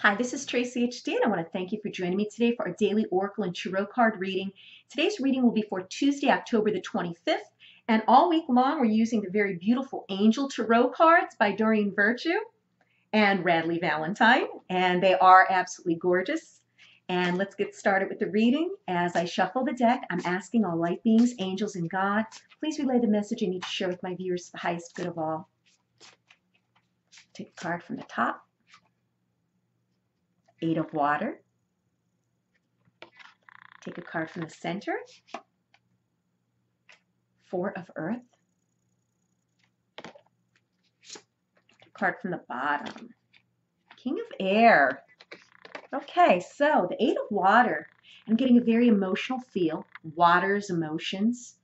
Hi, this is Tracy HD, and I want to thank you for joining me today for our daily Oracle and Tarot card reading. Today's reading will be for Tuesday, October the 25th, and all week long we're using the very beautiful Angel Tarot cards by Doreen Virtue and Radley Valentine, and they are absolutely gorgeous. And let's get started with the reading. As I shuffle the deck, I'm asking all light beings, angels, and God, please relay the message I need to share with my viewers for the highest good of all. Take a card from the top. Eight of Water. Take a card from the center. Four of Earth. A card from the bottom. King of Air. Okay, so the Eight of Water. I'm getting a very emotional feel. Water's emotions.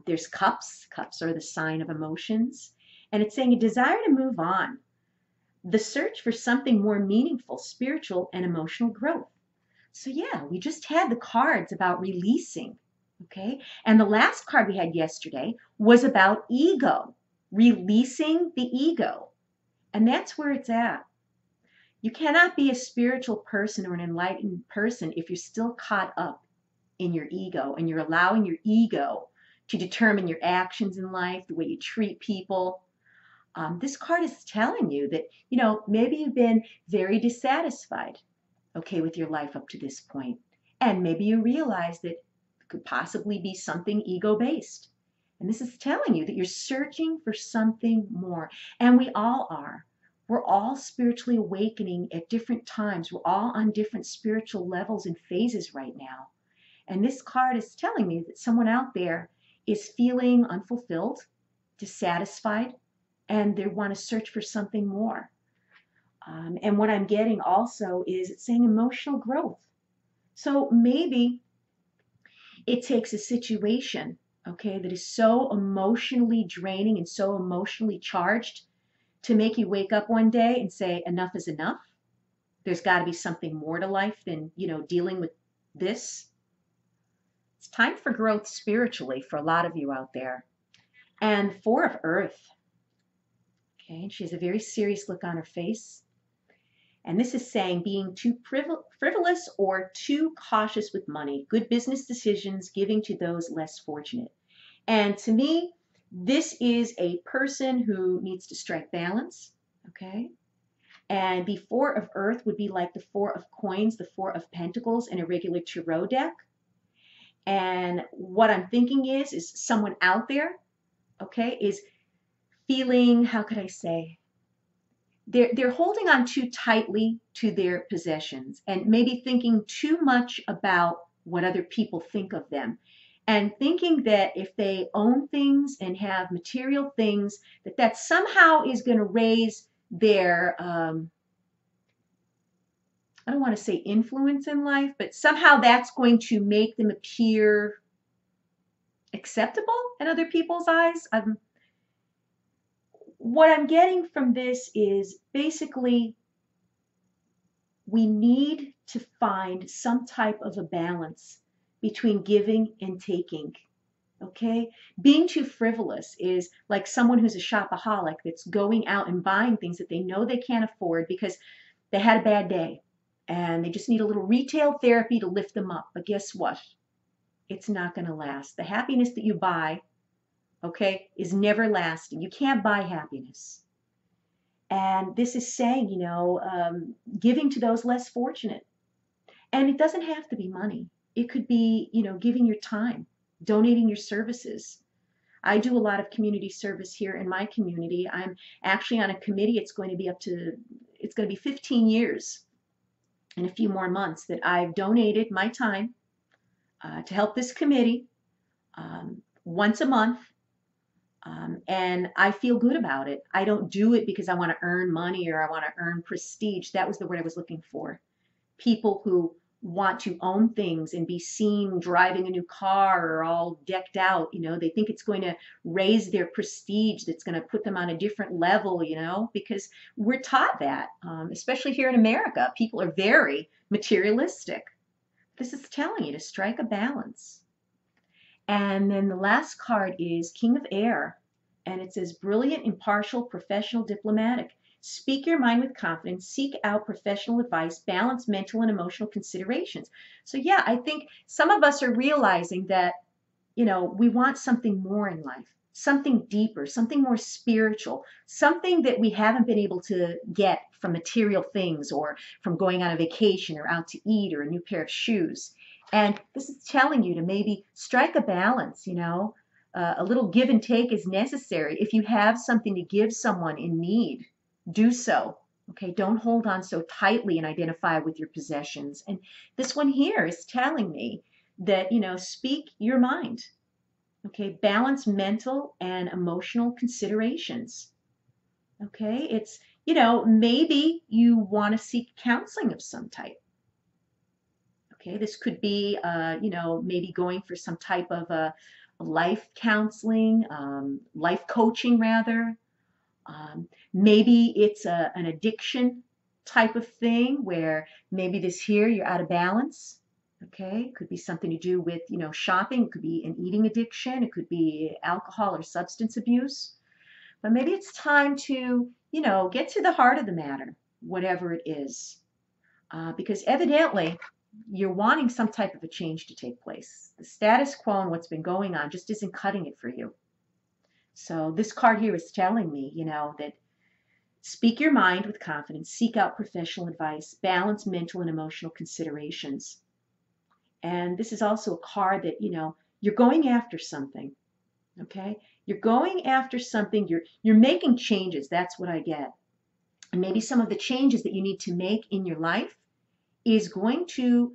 There's cups. Cups are the sign of emotions. And it's saying a desire to move on. The search for something more meaningful, spiritual, and emotional growth. So yeah, we just had the cards about releasing. Okay, and the last card we had yesterday was about ego, releasing the ego. And that's where it's at. You cannot be a spiritual person or an enlightened person if you're still caught up in your ego and you're allowing your ego to determine your actions in life, the way you treat people. This card is telling you that, maybe you've been very dissatisfied, okay, with your life up to this point. And maybe you realize that it could possibly be something ego-based. And this is telling you that you're searching for something more. And we all are. We're all spiritually awakening at different times. We're all on different spiritual levels and phases right now. And this card is telling me that someone out there is feeling unfulfilled, dissatisfied, and they want to search for something more. And what I'm getting also is it's saying emotional growth. So maybe it takes a situation, okay, that is so emotionally draining and so emotionally charged to make you wake up one day and say, enough is enough. There's got to be something more to life than, dealing with this. It's time for growth spiritually for a lot of you out there. And Four of Earth, okay, she has a very serious look on her face. And this is saying being too frivolous or too cautious with money, good business decisions, giving to those less fortunate. And to me, this is a person who needs to strike balance, okay? And the Four of Earth would be like the Four of Coins, the Four of Pentacles in a regular tarot deck. And what I'm thinking is someone out there, okay, is feeling, how could I say, they're holding on too tightly to their possessions and maybe thinking too much about what other people think of them, and thinking that if they own things and have material things, that somehow is going to raise their I don't want to say influence in life, but somehow that's going to make them appear acceptable in other people's eyes. What I'm getting from this is basically we need to find some type of a balance between giving and taking. Okay? Being too frivolous is like someone who's a shopaholic that's going out and buying things that they know they can't afford because they had a bad day and they just need a little retail therapy to lift them up. But guess what? It's not going to last. The happiness that you buy, okay, is never lasting. You can't buy happiness. And this is saying, giving to those less fortunate. And it doesn't have to be money. It could be, giving your time, donating your services. I do a lot of community service here in my community. I'm actually on a committee. It's going to be 15 years in a few more months that I've donated my time to help this committee once a month. And I feel good about it. I don't do it because I want to earn money or I want to earn prestige. That was the word I was looking for. People who want to own things and be seen driving a new car or all decked out, they think it's going to raise their prestige, that's going to put them on a different level, because we're taught that, especially here in America, people are very materialistic. This is telling you to strike a balance. And then the last card is King of Air, and it says brilliant, impartial, professional, diplomatic. Speak your mind with confidence. Seek out professional advice. Balance mental and emotional considerations. So yeah, I think some of us are realizing that, we want something more in life, something deeper, something more spiritual, something that we haven't been able to get from material things or from going on a vacation or out to eat or a new pair of shoes. And this is telling you to maybe strike a balance, a little give and take is necessary. If you have something to give someone in need, do so. Okay, don't hold on so tightly and identify with your possessions. And this one here is telling me that, speak your mind. Okay, balance mental and emotional considerations. Okay, it's, maybe you want to seek counseling of some type. Okay, this could be, maybe going for some type of a life counseling, life coaching rather. Maybe it's an addiction type of thing where maybe this here you're out of balance. Okay, it could be something to do with, shopping. It could be an eating addiction. It could be alcohol or substance abuse. But maybe it's time to, get to the heart of the matter, whatever it is. Because evidently you're wanting some type of a change to take place. The status quo and what's been going on just isn't cutting it for you. So this card here is telling me, that speak your mind with confidence, seek out professional advice, balance mental and emotional considerations. And this is also a card that, you're going after something. Okay? You're going after something, you're making changes. That's what I get. And maybe some of the changes that you need to make in your life is going to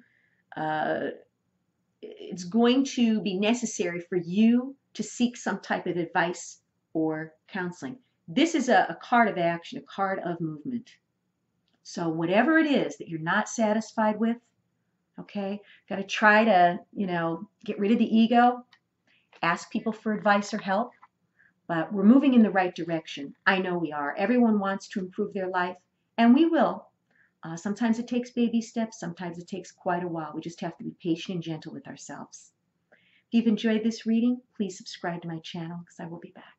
it's going to be necessary for you to seek some type of advice or counseling. This is a card of action, a card of movement. So whatever it is that you're not satisfied with, okay, got to try to, get rid of the ego, ask people for advice or help, but we're moving in the right direction. I know we are. Everyone wants to improve their life, and we will. Sometimes it takes baby steps. Sometimes it takes quite a while. We just have to be patient and gentle with ourselves. If you've enjoyed this reading, please subscribe to my channel because I will be back.